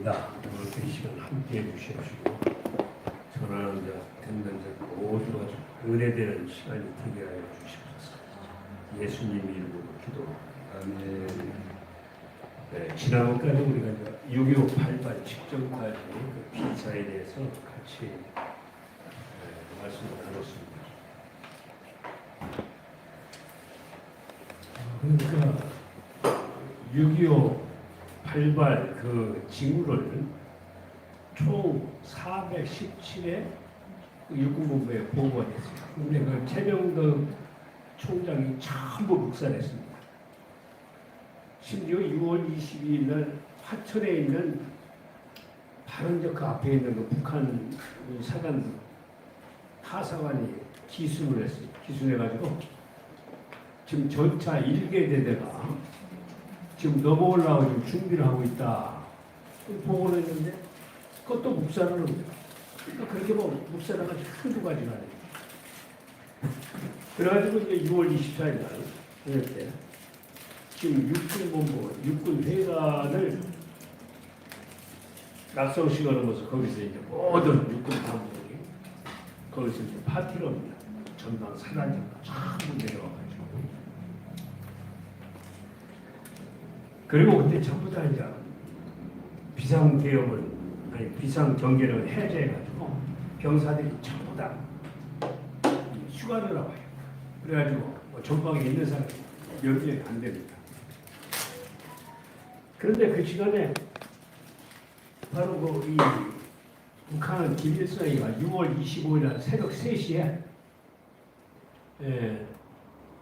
감사합니다. 오늘 이 시간 함께 해주셔가지고 전하는 자, 듣는 자 모두가 좀 은혜되는 시간이 되게 하여 주시옵소서. 예수님 이름으로 기도합니다. 네, 지난번까지 우리가 이제 6.25 8.8 직전까지 그 비사에 대해서 같이 말씀을 나눴습니다. 그러니까 6.25 8.8 그 징후를 총 417회 육군본부에 보고가 됐어요. 근데 그 최병덕 총장이 전부 묵살했습니다. 심지어 6월 22일 날 화천에 있는 바로 이제 그 앞에 있는 그 북한 사관 하사관이 기순을 했어요. 기순해가지고 지금 전차 1개 대대가 지금 넘어오려고 지금 준비를 하고 있다. 보고를 했는데 그것도 묵살을 합니다. 그러니까 그렇게 뭐 묵살을 가지고 한두 가지가 아니에요. 그래가지고 이제 6월 24일 날 그때 지금 육군본부 육군회관을 낙성식을 하면서 거기서 이제 모든 육군 당국이 거기서 이제 파티를 합니다. 전방 사단장과 전부 내려와가지고 그리고 그때 전부 다 이제 비상계엄을 아니 비상경계를 해제해가지고 병사들이 전부 다 휴가를 나와요. 그래가지고 뭐 전방에 있는 사람이 몇 명이 안 됩니다. 그런데 그 시간에 바로 그 이 북한 김일성이가 6월 25일 날 새벽 3시에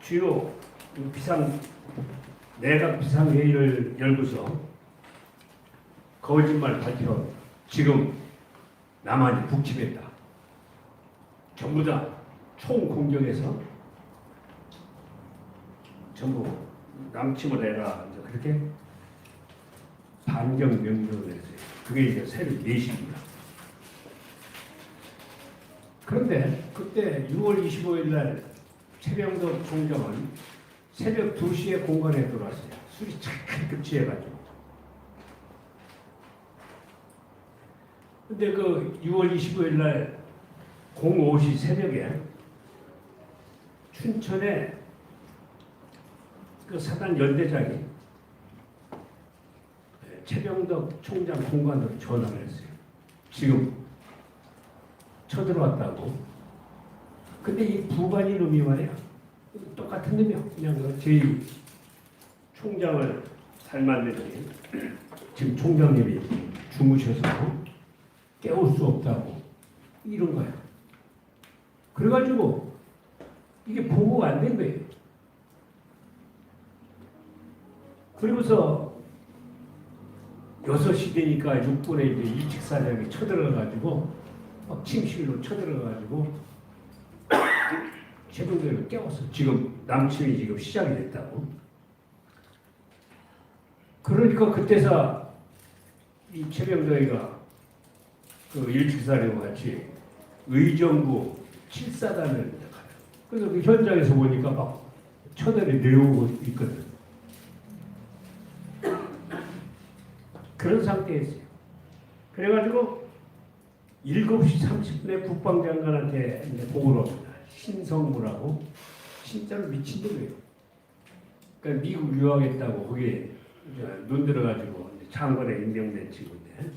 주요 내각 비상회의를 열고서 거짓말 발표 지금 남한이 북침했다. 전부 다 총공격해서 전부 남침을 해라. 이제 그렇게 반경 명령을 했어요. 그게 이제 새벽 4시입니다. 그런데 그때 6월 25일 날 최병덕 총장은 새벽 2시에 공간에 들어왔어요. 술이 착 취해가지고. 근데 그 6월 25일 날 05시 새벽에 춘천에 그 사단 연대장이 최병덕 총장 공간으로 전화를 했어요. 지금 쳐들어왔다고. 근데 이 부관이 놈이 말이야. 똑같은 놈이야. 그냥 그 제 총장을 닮았는데 지금 총장님이 주무셔서 깨울 수 없다고 이런 거야. 그래가지고 이게 보고가 안 된 거예요. 그러면서 6시 되니까 육군에 이제 일직사령이 쳐들어가가지고 막 침실로 쳐들어가가지고 최병덕을 깨웠어. 지금 남침이 지금 시작이 됐다고. 그러니까 그때서 이 최병덕이가 그 일직사령과 같이 의정부 7사단을 가요. 그래서 그 현장에서 보니까 막 쳐들이 내려오고 있거든. 그런 상태였어요. 그래가지고 7시 30분에 국방장관한테 이제 보고를 합니다. 신성무라고 진짜로 미친놈이에요. 그러니까 미국 유학했다고 거기에 눈 들어가지고 장관에 임명된 친구인데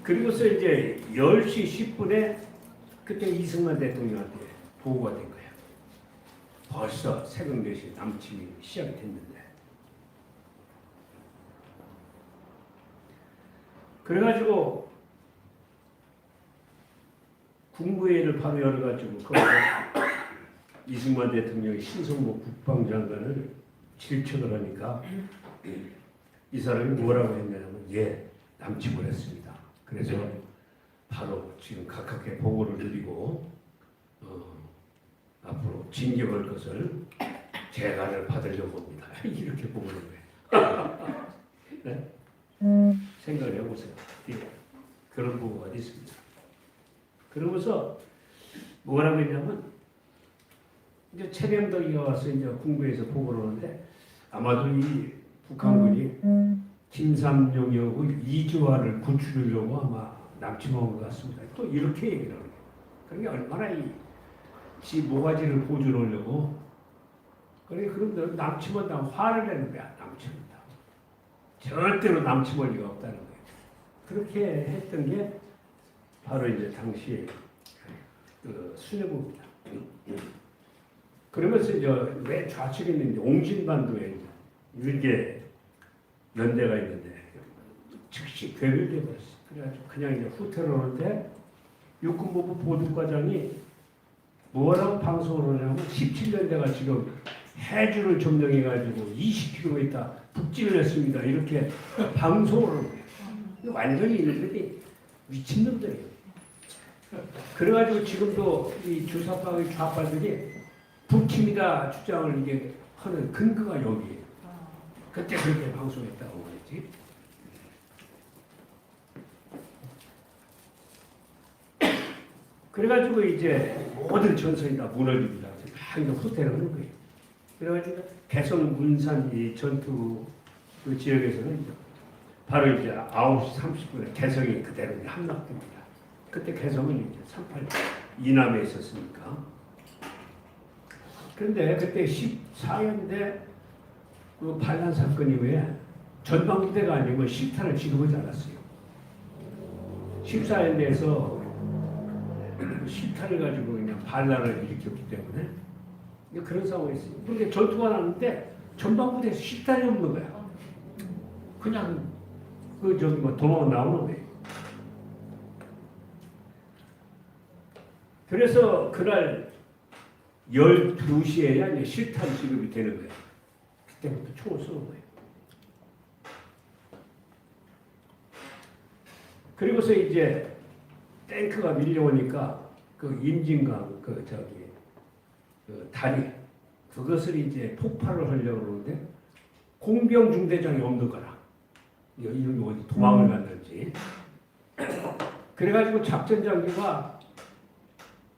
그리고서 이제 10시 10분에 그때 이승만 대통령한테 보고가 된 거예요. 벌써 새벽 4시 남침이 시작이 됐는데 그래가지고 국무회의를 바로 열어가지고 거기서 이승만 대통령이 신성무 국방장관을 질책을 하니까 이 사람이 뭐라고 했냐면 남침을 했습니다. 그래서 바로 지금 각하께 보고를 드리고 앞으로 징계할 것을 재간을 받으려고 합니다. 이렇게 보고를 해요. 네? 생각을 해보세요. 그런 보고가 있습니다. 그러면서 뭐라고 했냐면 이제 최병덕이가 와서 이제 국무회에서 보고를 하는데 아마도 이 북한군이 김삼룡하고 이주화를 구출하려고 아마 남침한 것 같습니다. 또 이렇게 얘기를 하는 거예요. 그게 얼마나 지 모가지를 보존하려고 그래. 그런데 남침한다고 화를 내는 거야. 남침한다. 절대로 남침할 리가 없다는 거예요. 그렇게 했던 게 바로 이제 당시 그 수뇌부입니다. 그러면서 이제 왜 좌측에 있는 이제 옹진반도에 일개 연대가 있는데 즉시 괴멸돼 버렸어요. 그래가지고 그냥 이제 후퇴를 하는데 육군본부 보도과장이 뭐라고 방송을 하냐면 17년대가 지금 해주를 점령해가지고 20km 있다 북진을 했습니다. 이렇게 방송을 하는 거예요. 완전히 이들이 미친놈들이에요. 그래가지고 지금도 이 주사파의 좌파들이 북침이다 주장을 이게 하는 근거가 여기에요. 그때 그렇게 방송했다고 그랬지. 그래가지고 이제 모든 전선이 다 무너집니다. 막 이제 후퇴를 하는 거예요. 그래가지고 개성 문산 이 전투 그 지역에서는 바로 이제 9시 30분에 개성이 그대로 함락됩니다. 그때 개성은 이제 38 이남에 있었으니까. 그런데 그때 14연대 그 반란 사건 이후에 전방부대가 아니고 실탄을 지급하지 않았어요. 14연대에서 실탄을 가지고 그냥 반란을 일으켰기 때문에 그런 상황이 있어요. 그런데 전투가 났는데 전방부대에서 실탄이 없는 거야. 그냥 도망 나오는 거예요. 그래서 그날 12시에야 이제 실탄 지급이 되는 거예요. 그때부터 총을 쏘는 거예요. 그리고서 이제 탱크가 밀려오니까 그 임진강 그 다리 그것을 이제 폭발을 하려고 그러는데 공병 중대장이 없는 거라. 이놈이 어디 도망을 갔는지. 그래가지고 작전 장비가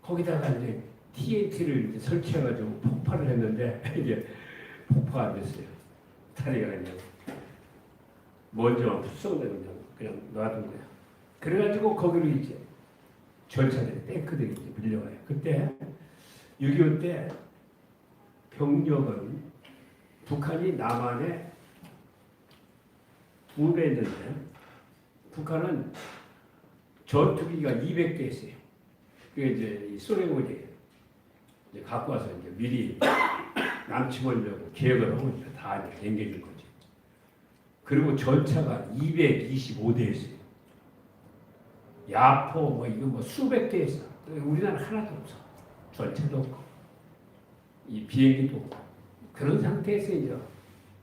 거기다가 이제 TNT를 이제 설치해가지고 폭발을 했는데 이제 폭파가 안 됐어요. 다리가 그냥 먼저 푸성대로 그냥 놔둔 거야. 그래가지고 거기로 이제 전차들이 탱크들이 이제 밀려와요. 그때 6.25 때 병력은 북한이 남한에 2배 했는데 북한은 전투기가 200대 있어요. 그게 이제 소련군이 이제 갖고 와서 이제 미리 남침하려고 계획을 하고 이제 다 이제 연계준 거지. 그리고 전차가 225대 있어요. 야포 뭐 이거 뭐 수백 대 있어. 우리나라 하나도 없어. 전차도 없고 이 비행기도 없고 그런 상태에서 이제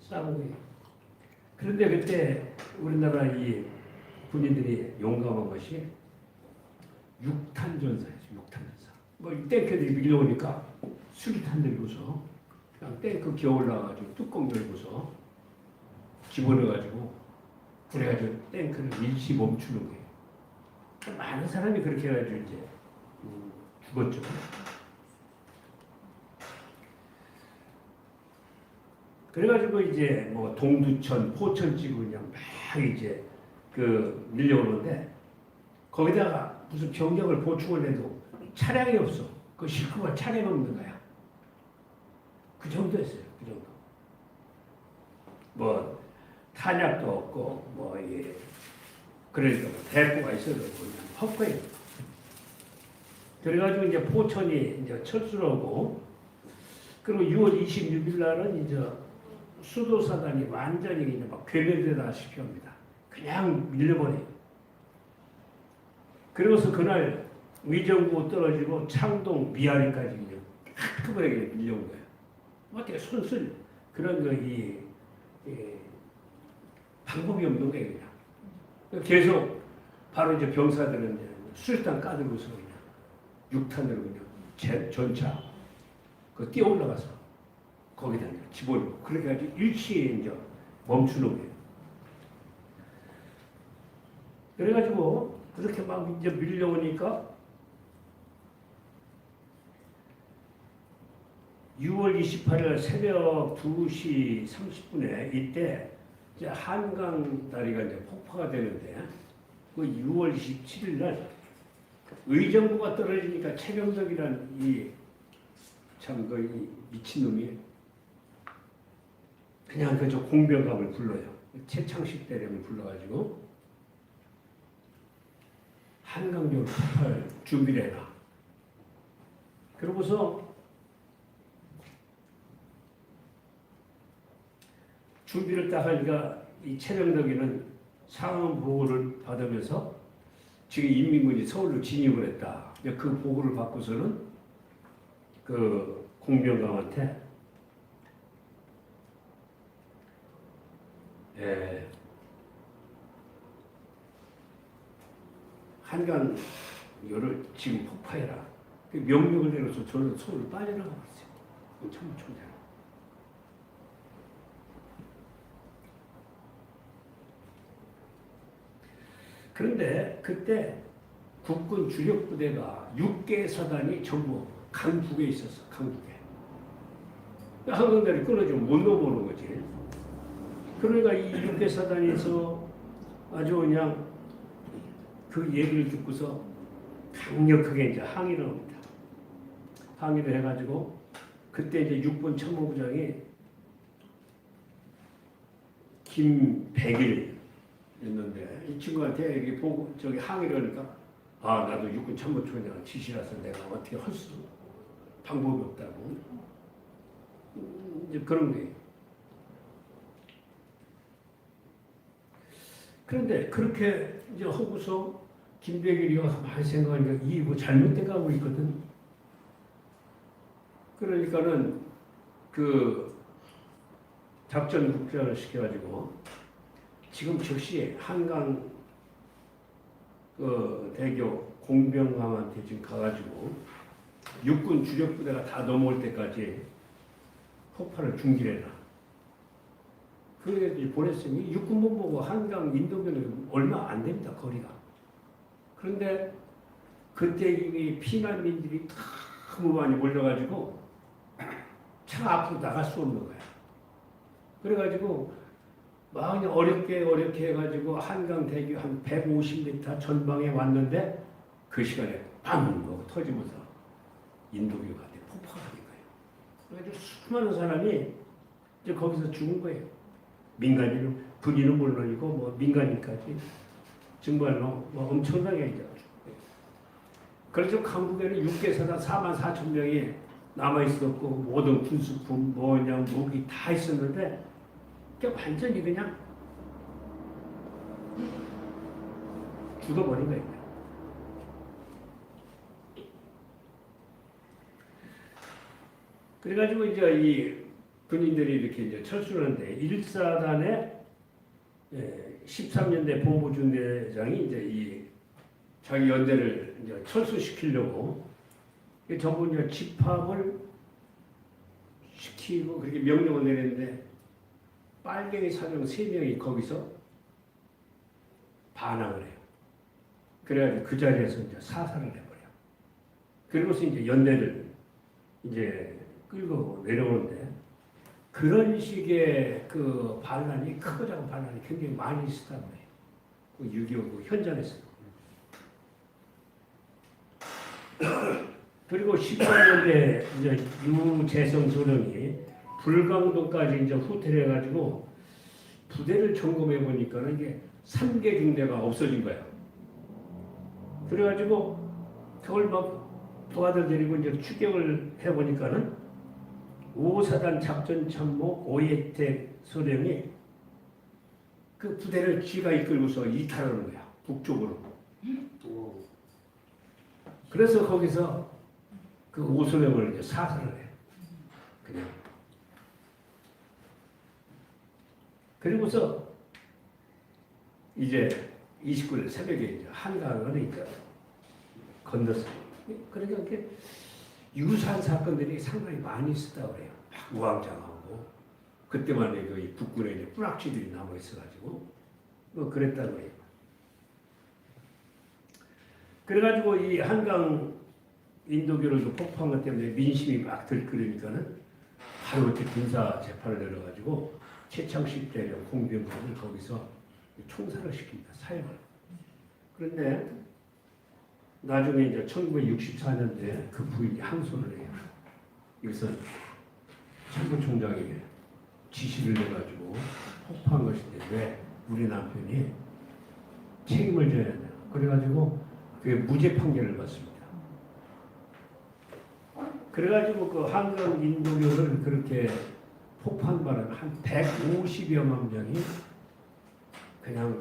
싸운 거예요. 그런데 그때 우리나라 이 군인들이 용감한 것이 6탄 전사였어요. 6탄 전사. 뭐 탱크들이 밀려오니까 수리탄 들고서 그냥 탱크 기어 올라가지고 뚜껑 열고서 집어넣어가지고 그래가지고 탱크를 일시 멈추는 거예요. 많은 사람이 그렇게 해가지고 이제 죽었죠. 그래가지고 이제 뭐 동두천, 포천 찍고 그냥 막 이제 그 밀려오는데 거기다가 무슨 병력을 보충을 해도 차량이 없어. 그 식구가 차량이 없는 거야. 그 정도였어요. 그 정도. 뭐 탄약도 없고 뭐 예. 그러니까 뭐 대포가 있어도 그냥 헛거예요. 그래가지고 이제 포천이 이제 철수를 하고 그리고 6월 26일 날은 이제 수도사단이 완전히 이제 막 괴멸되다시피 합니다. 그냥 밀려버려요. 그리고서 그날 의정부 떨어지고 창동 미아리까지 그냥 한꺼번에 밀려온 거예요. 어떻게 손쓸 그런 방법이 없는 거예요. 그냥. 계속 바로 이제 병사들은 이제 수류탄 까들고서 그냥 6탄으로 그냥 전차 그 뛰어 올라가서 거기다 집어넣고 그렇게 가지고 일시에 이제 멈추는 거예요. 그래가지고 그렇게 막 이제 밀려오니까 6월 28일 새벽 2시 30분에 이때 이제 한강 다리가 이제 폭파가 되는데 그 6월 27일 날 의정부가 떨어지니까 최병덕이란 이 참 그 미친놈이 그냥 그저 공병감을 불러요. 최창식 대령을 불러가지고 한강역을 폭파할 준비를 해라. 그러고서 준비를 딱 하니까 이 최병덕이는 상황 보고를 받으면서 지금 인민군이 서울로 진입을 했다. 그 보고를 받고서는 그 공병감한테 한강 요를 지금 폭파해라. 그 명령을 내려서 저는 서울로 빠져나가고 있어요. 참모총장. 그런데 그때 국군 주력 부대가 6개 사단이 전부 강북에 있었어. 강북에. 한강다리 끊어지면 못 넘어오는 거지. 그러니까 이 6개 사단에서 아주 그냥 그 얘기를 듣고서 강력하게 이제 항의를 합니다. 항의를 해가지고 그때 이제 6번 참모부장이 김백일이었는데 이 친구한테 이렇게 보고 저기 항의를 하니까 아 나도 6군 참모총장 지시라서 내가 어떻게 할 수 방법이 없다고 이제 그런 거예요. 그런데 그렇게 이제 하고서 김백일이 와서 많이 생각하니까 이게 뭐 잘못돼 가고 있거든. 그러니까는 그 작전 국장을 시켜가지고 지금 즉시 한강 그 대교 공병함한테 지금 가가지고 육군 주력 부대가 다 넘어올 때까지 폭발을 중지해라. 그래서 보냈으니 육군본부고 한강 인도교는 얼마 안 됩니다. 거리가. 그런데 그때 이 피난민들이 너무 많이 몰려가지고 차 앞으로 나갈 수 없는 거야. 그래가지고 막 어렵게 해가지고 한강 대교 한 150m 전방에 왔는데 그 시간에 빵 하고 터지면서 인도교가 폭파가 된 거예요. 그래가지고 수많은 사람이 이제 거기서 죽은 거예요. 민간인, 군인은 물론이고 뭐 민간인까지 정말로 뭐 엄청나게 이제. 그래서 강북에는 6개 사단 44,000명이 남아 있었고 모든 군수품, 뭐냐 무기 다 있었는데 완전히 그냥 죽어버린 거예요. 그래가지고 이제 이 군인들이 이렇게 이제 철수를 하는데 1사단의 13년대 본부중대장이 이제 이 자기 연대를 이제 철수시키려고 전부 이제 집합을 시키고 그렇게 명령을 내렸는데 빨갱이 사병 3명이 거기서 반항을 해요. 그래가지고 그 자리에서 이제 사살을 해버려. 그리고서 이제 연대를 이제 끌고 내려오는데 그런 식의 그 반란이 크고 작은 반란이 굉장히 많이 있었다고 해요. 그 6.25 그 현장에서도. 그리고 18년대 이제 유재성 소령이 불광도까지 이제 후퇴를 해가지고 부대를 점검해 보니까는 이게 3개 중대가 없어진 거야. 그래가지고 그걸 막 도와들 데리고 이제 추격을 해 보니까는 5사단 작전참모 오예택 소령이 그 부대를 지가 이끌고서 이탈하는 거야. 북쪽으로. 그래서 거기서 그 오소령을 이제 사살을 해요. 그냥. 그리고서 이제 29일 새벽에 이제 한강을 이제 건넜어요. 그러니까 이렇게 유사한 사건들이 상당히 많이 있었다고 그래요. 막 우왕좌왕하고 그때만 해도 이 북군에 이제 뿌락지들이 남아 있어가지고 뭐 그랬다고 해요. 그래가지고 이 한강 인도교를 폭파한 것 때문에 민심이 막 들끓으니까는 바로 그때 군사 재판을 내려가지고 최창식 대령 공병관을 거기서 총살을 시킵니다. 사형을. 그런데 나중에 이제 1964년도에 그 부인이 항소를 해요. 이것은 참모총장이 지시를 내가지고 폭파한 것인데 왜 우리 남편이 책임을 져야 되냐. 그래가지고 그게 무죄 판결을 받습니다. 그래가지고 그 한강 인도교를 그렇게 폭파한 바람에 한 150여만 명이 그냥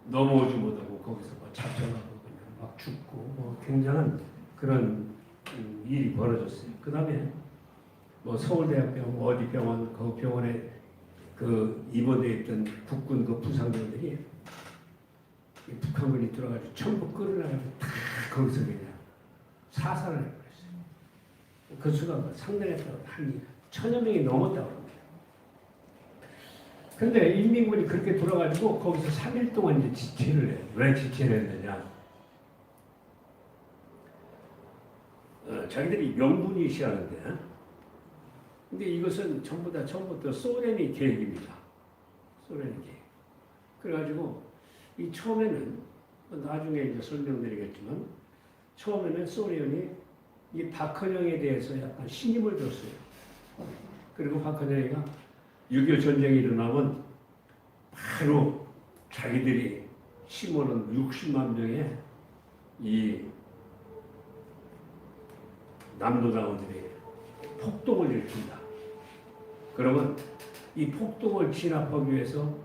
넘어오지 못하고 거기서 뭐 잡혀가고 그냥 막 죽고 뭐 굉장한 그런 일이 벌어졌어요. 그 다음에 뭐 서울대학병원 어디 병원 그 병원에 그 입원돼 있던 국군 그 부상병들이 북한군이 들어가지고 전부 끌어나가지고 다 거기서 그냥 사살을 해버렸어요. 그 수가 상당했다고 한 1000여 명이 넘었다고 합니다. 근데 인민군이 그렇게 돌아가지고 거기서 3일 동안 이제 지체를 해요. 왜 지체를 했느냐? 자기들이 명분이 시하는데, 근데 이것은 전부 다 처음부터 소련이 계획입니다. 소련이 계획. 그래가지고 이 처음에는 나중에 이제 설명드리겠지만 처음에는 소련이 이 박헌영에 대해서 약간 신임을 줬어요. 그리고 박헌영이가 6.25 전쟁이 일어나면 바로 자기들이 심어놓은 60만 명의 이 남도당원들이 폭동을 일으킨다. 그러면 이 폭동을 진압하기 위해서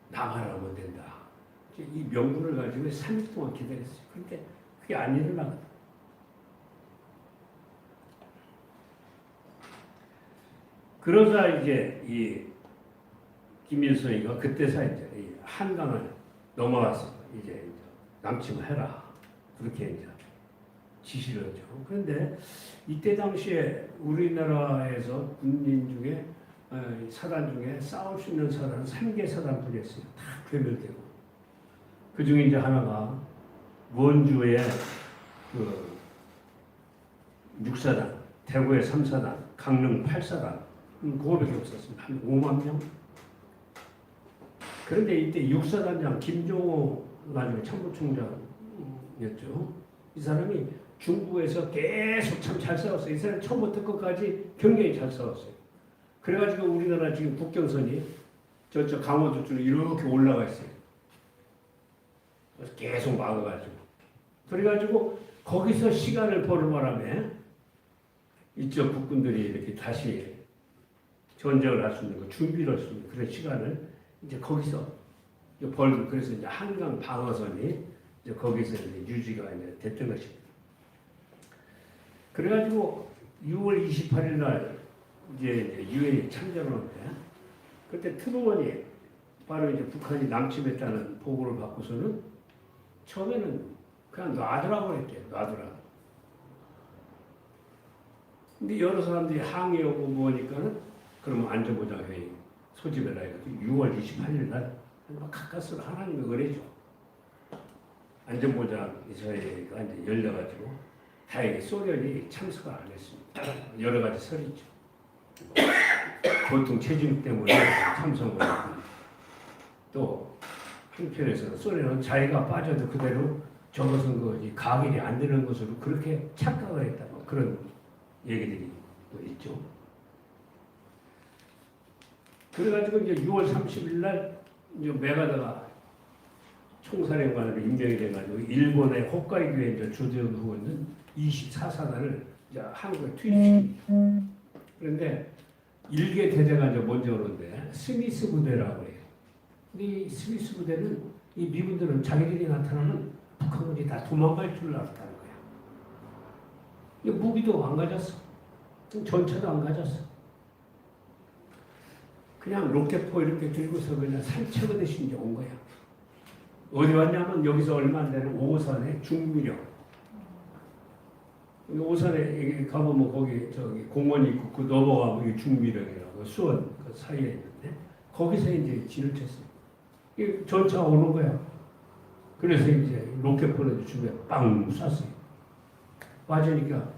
나가라면 된다. 이 명분을 가지고 3일 동안 기다렸어요. 그런데 그게 안 일어나거든. 그러자 이제 이 김일성이가 그때서 이제 이 한강을 넘어와서 이제 남침을 해라. 그렇게 이제 지시를 하죠. 그런데 이때 당시에 우리나라에서 군인 중에 사단 중에 싸울 수 있는 사단은 3개 사단뿐이었어요. 다 괴멸되고. 그 중에 이제 하나가 원주의 그 6사단, 대구의 3사단, 강릉 8사단, 그거밖에 없었습니다. 한 5만 명. 그런데 이때 6사단장 김종호 나중에 참모총장이었죠. 이 사람이 중부에서 계속 참 잘 싸웠어요. 이 사람 처음부터 끝까지 굉장히 잘 싸웠어요. 그래가지고 우리나라 지금 국경선이 저쪽 강원도 쪽으로 이렇게 올라가 있어요. 그래서 계속 막아가지고. 그래가지고 거기서 시간을 버는 바람에 이쪽 국군들이 이렇게 다시 전쟁을 할 수 있는 거, 준비를 할 수 있는 그런 시간을 이제 거기서 벌고, 그래서 이제 한강 방어선이 이제 거기서 이제 유지가 이제 됐던 것입니다. 그래가지고 6월 28일 날 이제 유엔이 참전을 하는데, 그때 트루먼이 바로 이제 북한이 남침했다는 보고를 받고서는 처음에는 그냥 놔두라고 했대요. 놔두라. 근데 여러 사람들이 항의하고 뭐니까는 그러면 안전보장회의 소집해라 해가지고 6월 28일 날 가까스로 하나님의 의뢰죠. 안전보장회의가 이제 열려가지고 다행히 소련이 참석을 안 했습니다. 여러 가지 설이 있죠. 보통 체중 때문에 참석을 하고, 또 한편에서는 소련은 자기가 빠져도 그대로 저것은 그 가결이 안 되는 것으로 그렇게 착각을 했다고 그런 얘기들이 또 있죠. 그래가지고 이제 6월 30일 날 이제 메가다가 총사령관으로 임명이 돼가지고 일본의 홋카이도에 이제 주둔하고 있는 24사단을 이제 한국에 투입시킵니다. 그런데 일개 대대가 이제 먼저 오는데 스미스 부대라고 해요. 근데 이 스미스 부대는 이 미군들은 자기들이 나타나면 북한군이 다 도망갈 줄 알았다는 거야. 근데 무기도 안 가졌어. 전차도 안 가졌어. 그냥 로켓포 이렇게 들고서 그냥 산책하듯이 이제 온 거야. 어디 왔냐면 여기서 얼마 안 되는 오산의 중미령. 오산에 가보면 거기 저기 공원이 있고 그 넘어가면 이게 중미령이라고 수원 그 사이에 있는데 거기서 이제 진을 쳤어요. 이 전차 오는 거야. 그래서 이제 로켓포를 주변에 빵 쐈어요. 맞으니까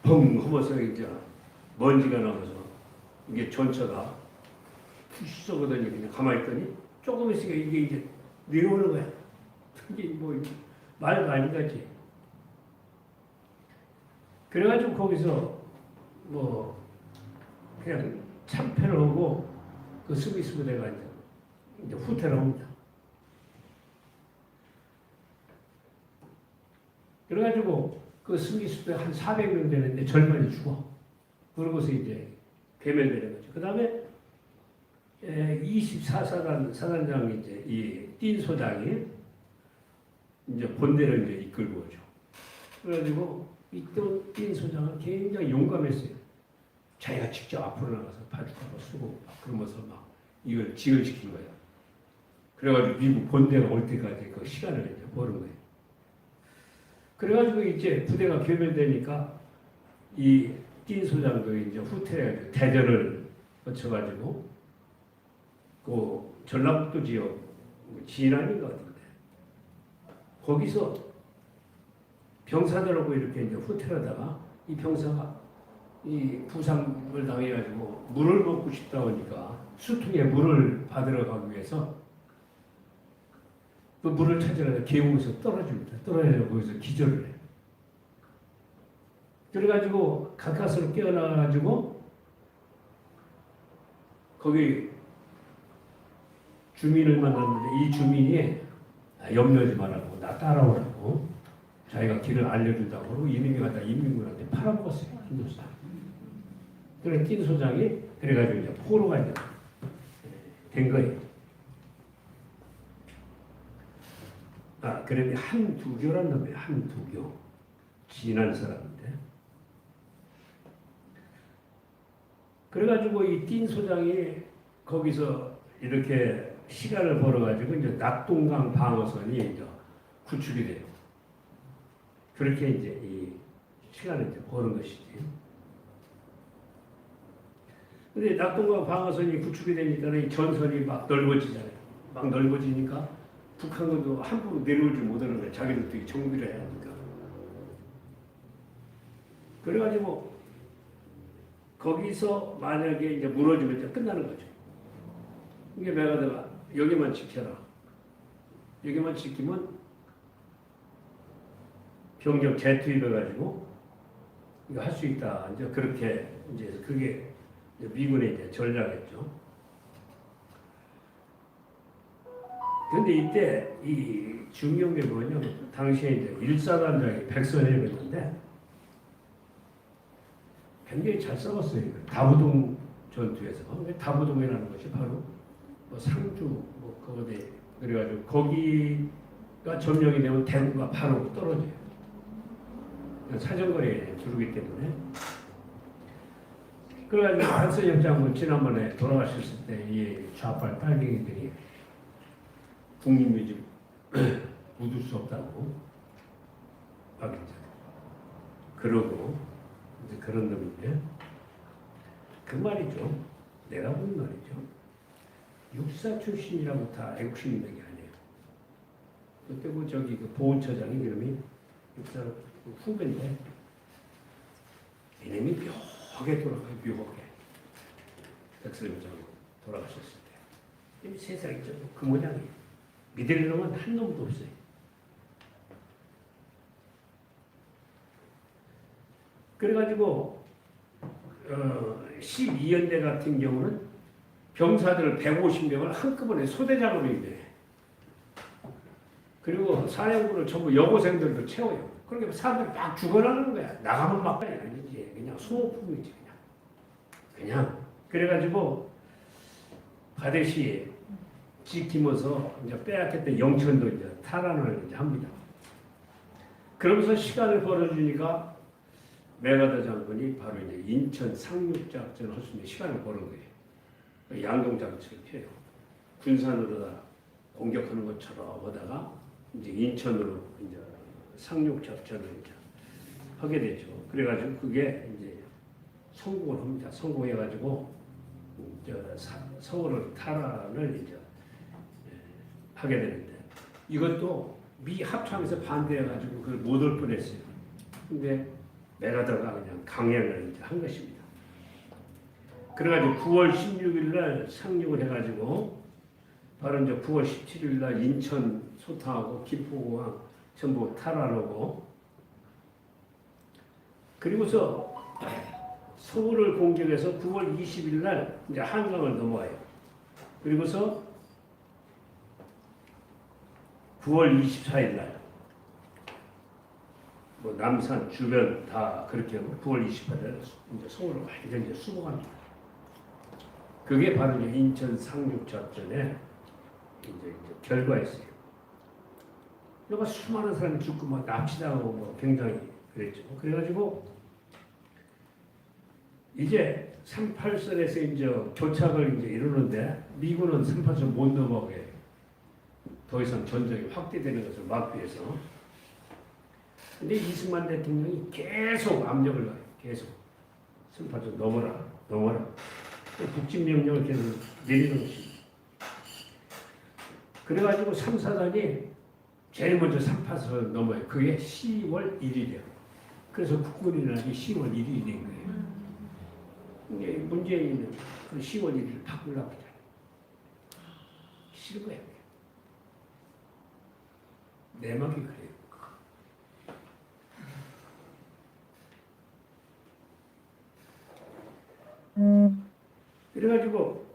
펑 하면서 이제 먼지가 나면서 이게 전처가 푸시거든요. 그냥 가만히 있더니 조금 있으니까 이게 이제 내려오는 거야. 이게 뭐 말도 아닌 거지. 그래가지고 거기서 뭐 그냥 참패를 하고 그 스미스 부대가 이제 후퇴를 합니다. 그래가지고 그 스미스 부대 한 400명 되는데 절반이 죽어. 그러고서 이제 괴멸되는 거죠. 그 다음에 24사단 사단장이 이제 이 딘 소장이 이제 본대를 이제 이끌고 오죠. 그래가지고 이때 딘 소장은 굉장히 용감했어요. 자기가 직접 앞으로 나가서 바둑하고 쓰고 그러면서 막 이걸 지혈시킨 거예요. 그래가지고 미국 본대가 올 때까지 그 시간을 이제 버는 거예요. 그래가지고 이제 부대가 괴멸되니까 이 딘 소장도 이제 후퇴해가지고 대전을 거쳐가지고 그 전라북도 지역 진안인 것 같은데 거기서 병사들하고 이렇게 이제 후퇴하다가 이 병사가 이 부상을 당해가지고 물을 먹고 싶다 보니까 수통에 물을 받으러 가기 위해서 그 물을 찾으러 계곡에서 떨어집니다. 떨어져서 거기서 기절을 해요. 그래가지고 가까스로 깨어나가지고 거기 주민을 만났는데 이 주민이 염려하지 말라고 나 따라오라고 자기가 길을 알려준다고 그러고 이놈이 갖다 인민군한테 팔아먹었어요. 김도사. 그래 딘 소장이 그래가지고 이제 포로가 이제 된 거예요. 그러면 한두교란 놈이에요. 한두교. 진한 사람인데. 그래가지고 이 딘 소장이 거기서 이렇게 시간을 벌어가지고 이제 낙동강 방어선이 이제 구축이 돼요. 그렇게 이제 이 시간을 이제 버는 것이지. 근데 낙동강 방어선이 구축이 되니까 이 전선이 막 넓어지잖아요. 막 넓어지니까 북한군도 함부로 내려오지 못하는 거예요. 자기들도 정비를 해야 하니까. 그래가지고 거기서 만약에 이제 무너지면 이제 끝나는 거죠. 이게 메가드가 여기만 지켜라. 여기만 지키면 병력 재투입해가지고 이거 할 수 있다. 이제 그렇게 이제 그게 이제 미군의 이제 전략이었죠. 근데 이때 이 중요한 게 뭐냐면 당시에 이제 1사단장이 백선엽이었는데 굉장히 잘 싸웠어요. 다부동 전투에서. 다부동이라는 것이 바로 뭐 상주 뭐 거기에 그래가지고 거기가 점령이 되면 대구가 바로 떨어져요. 사정거리에 두르기 때문에. 그래가지고 한선엽 장군 지난번에 돌아가셨을 때 이 좌빨 빨갱이들이 국립묘지 묻을 수 없다고 막 이제 그러고 이제 그런 놈인데 그 말이죠. 내가 본 말이죠. 육사 출신이라고 다 애국심이 되게 아니에요. 그때 뭐 저기 그 보훈처장이 이름이 육사 후배인데 이름이 묘하게 돌아가요. 묘하게. 백설장 돌아가셨을 때. 이 세상이 그 모양이에요. 믿을 놈은 한 놈도 없어요. 그래가지고 12연대 같은 경우는 병사들 150명을 한꺼번에 소대장으로 임해. 그리고 사령부를 전부 여고생들도 채워요. 그러니까 사람들이 막 죽어나가는 거야. 나가면 막 아니지. 그냥 소모품이지 그냥. 그래가지고 바데시 지키면서 이제 빼앗겼던 영천도 이제 탈환을 이제 합니다. 그러면서 시간을 벌어주니까 메가더 장군이 바로 이제 인천 상륙작전을 할 수 있는 시간을 버는 거예요. 양동작전을 펴요. 군산으로다 공격하는 것처럼 하다가 이제 인천으로 이제 상륙작전을 이제 하게 되죠. 그래가지고 그게 이제 성공을 합니다. 성공해가지고 서울을 탈환을 이제 하게 되는데 이것도 미 합참에서 반대해가지고 그걸 못 올 뻔했어요. 근데 메가더가 그냥 강행을 이제 한 것입니다. 그래가지고 9월 16일 날 상륙을 해가지고 바로 이제 9월 17일 날 인천 소탕하고 김포공항 전부 탈환하고 그리고서 서울을 공격해서 9월 20일 날 이제 한강을 넘어와요. 그리고서 9월 24일 날 뭐 남산 주변 다 그렇게 하고 9월 28일 날 이제 서울을 완전히 이제 수복합니다. 그게 바로 이제 인천 상륙 작전의 이제 결과였어요. 그러니까 수많은 사람이 죽고 막 납치당하고 뭐 굉장히 그랬죠. 그래가지고 이제 38선에서 이제 교착을 이제 이루는데 미군은 38선 못 넘어가게 더 이상 전쟁이 확대되는 것을 막기 위해서. 근데 이승만 대통령이 계속 압력을 가요. 계속 38선 넘어라. 북진 명령을 계속 내리는 것입니다. 그래가지고 3, 4단이 제일 먼저 38선을 넘어요. 그게 10월 1일이에요. 그래서 국군의 날이 10월 1일이 된 거예요. 근데 문재인은 그 10월 1일을 바꾸려고 하잖아요. 싫은 거예요. 내막이 그래요. 그래가지고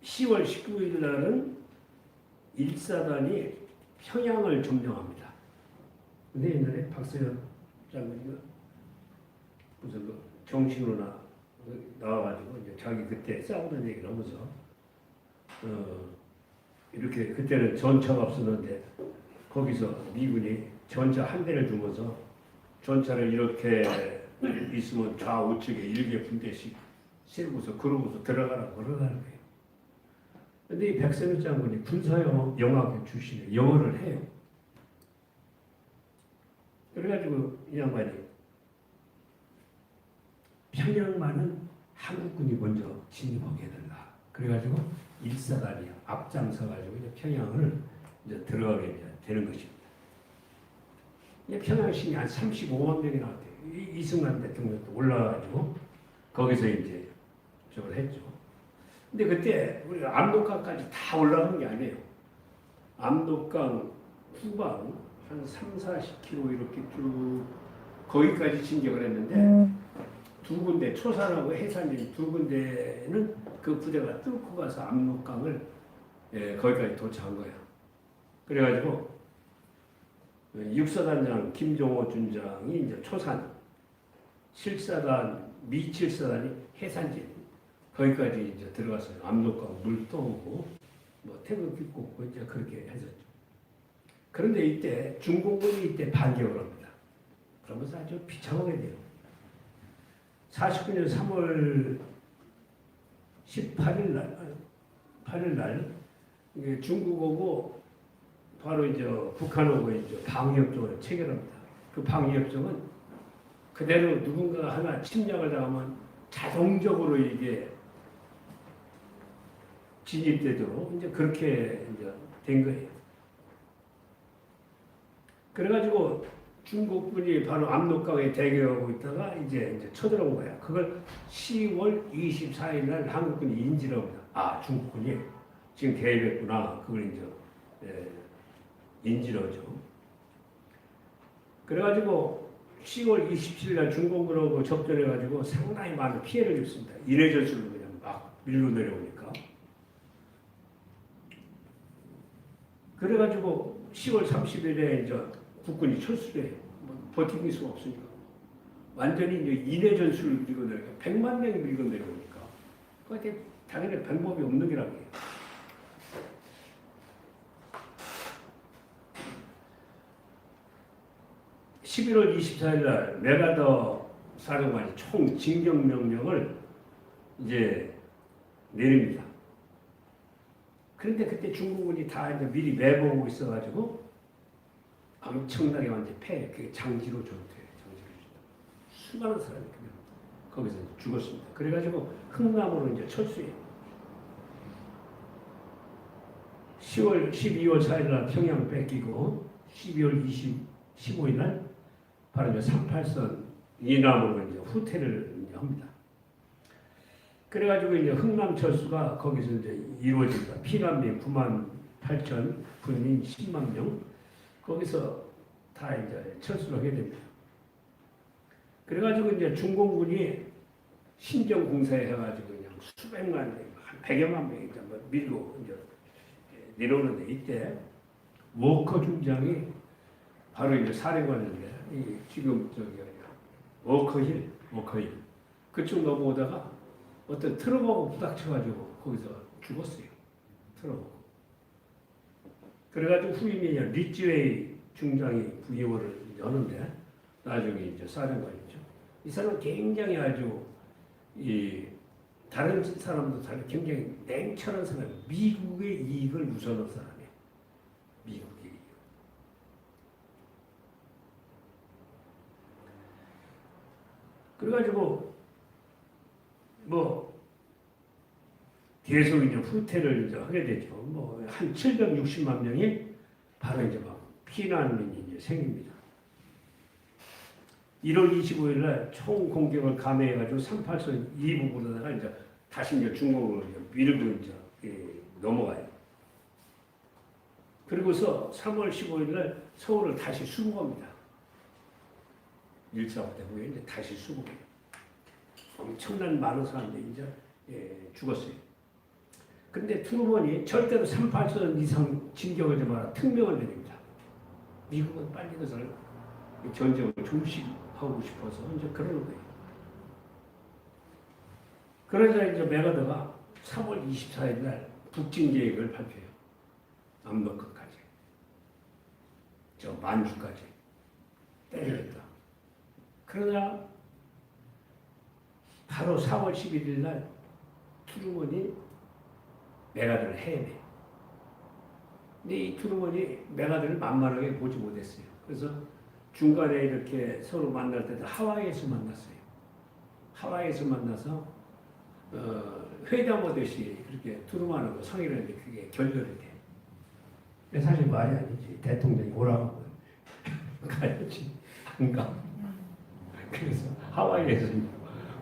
10월 19일 날은 1사단이 평양을 점령합니다. 근데 옛날에 박서연 장군이 무슨 정식으로나 나와가지고 이제 자기 그때 싸우던 얘기를 하면서 이렇게 그때는 전차가 없었는데 거기서 미군이 전차 한 대를 주면서 전차를 이렇게 있으면 좌우측에 일개 분대씩 세우고서 그러고서 들어가라고 그러는 거예요. 근데 이 백선우 장군이 군사영화학교 출신에 영어를 해요. 그래가지고 이 양반이 평양만은 한국군이 먼저 진입하게 해달라. 그래가지고 1사단이 앞장서가지고 이제 평양을 이제 들어가게 되는 것입니다. 이제 평양 시민이 한 35만 명이 나왔대요. 이승만 대통령도 올라가가지고 거기서 이제 저걸 했죠. 근데 그때 우리가 압록강까지 다 올라간 게 아니에요. 압록강 후방 한 3, 40km 이렇게 쭉 거기까지 진격을 했는데 두 군데 초산하고 해산인 두 군데는 그 부대가 뚫고 가서 압록강을 거기까지 도착한 거예요. 그래가지고 육사단장 김종호 준장이 이제 초산, 7사단 미7사단이 해산진 거기까지 이제 들어갔어요. 압록강 물 떠오고 뭐 태극기 꽂고 이제 그렇게 했었죠. 그런데 이때 중공군이 이때 반격을 합니다. 그러면서 아주 비참하게 돼요. 49년 3월 18일 날 중국하고 바로 이제 북한하고 이제 방위협정을 체결합니다. 그 방위협정은 그대로 누군가 하나 침략을 당하면 자동적으로 이게 진입되도록 이제 그렇게 이제 된 거예요. 그래가지고 중국군이 바로 압록강에 대기하고 있다가 이제 쳐들어온 거야. 그걸 10월 24일 날 한국군이 인지를 합니다. 아, 중국군이 지금 개입했구나. 그걸 이제 인지를 하죠. 그래가지고 10월 27일 날 중공군하고 접전해가지고 상당히 많은 피해를 입습니다. 이래저래로 그냥 막 밀로 내려오니까. 그래가지고 10월 30일에 이제 국군이 철수를 해요. 뭐 버티기 수가 없으니까. 완전히 이제 인해 전술을 밀고 내려가 100만 명이 밀고 내려오니까. 그게 당연히 방법이 없는 게라고 해요. (11월 24일) 날 메가더 사령관이 총 진격 명령을 이제 내립니다. 그런데 그때 중국군이 다 이제 미리 매보고 있어가지고 엄청나게 완전 그게 장지로 전투해요. 수많은 사람이 그냥 거기서 죽었습니다. 그래가지고 흥남으로 이제 철수해요. 12월 4일 날 평양 뺏기고 12월 15일 날 바로 이제 38선 이남으로 이제 후퇴를 이제 합니다. 그래가지고 이제 흥남 철수가 거기서 이제 이루어진다. 피난민 9만 8천, 군인 10만 명. 거기서 다 이제 철수를 하게 됩니다. 그래가지고 이제 중공군이 신정공사에 해가지고 그냥 수백만 명, 한 100여만 명이 이제 밀고 이제 내려오는데 이때 워커 중장이 바로 이제 사령관인데 지금 저기 워커힐 그쪽 넘어오다가 어떤 트럭하고 부닥쳐가지고 거기서 죽었어요. 트럭하고. 그래가지고 후임이 리치웨이 중장이 부임을 여는데 나중에 이제 사령관이죠. 이 사람은 굉장히 아주 이 다른 사람도 달리 굉장히 냉철한 사람, 미국의 이익을 우선한 사람이에요. 미국의 이익. 그래가지고 뭐 계속 이제 후퇴를 이제 하게 되죠. 뭐 한 760만 명이 바로 이제 막 피난민이 이제 생깁니다. 1월 25일 날 총 공격을 감행해가지고 38선 2부부로다가 이제 다시 이제 중국으로 이제 밀고 이제 넘어가요. 그리고서 3월 15일 날 서울을 다시 수복합니다. 1.4 되고 이제 다시 수복해요. 엄청난 많은 사람들이 이제 죽었어요. 근데 트루먼이 절대로 38선 이상 진격하지 마라 특명을 내립니다. 미국은 빨리 그것을 전쟁을 종식하고 싶어서 이제 그러는 거예요. 그러자 이제 메가더가 3월 24일 날 북진 계획을 발표해요. 압록강까지, 저 만주까지 때리겠다. 그러나 바로 4월 11일 날 트루먼이 메가더를 해내요. 근데 이 트루먼이 메가더를 만만하게 보지 못했어요. 그래서 중간에 이렇게 서로 만날 때도 하와이에서 만났어요. 하와이에서 만나서 회담하듯이 그렇게 트루먼하고 상의를 했는데 그게 결렬이 돼. 사실 말이 아니지. 대통령이 오라고 가야지. 안 가. 그래서 하와이에서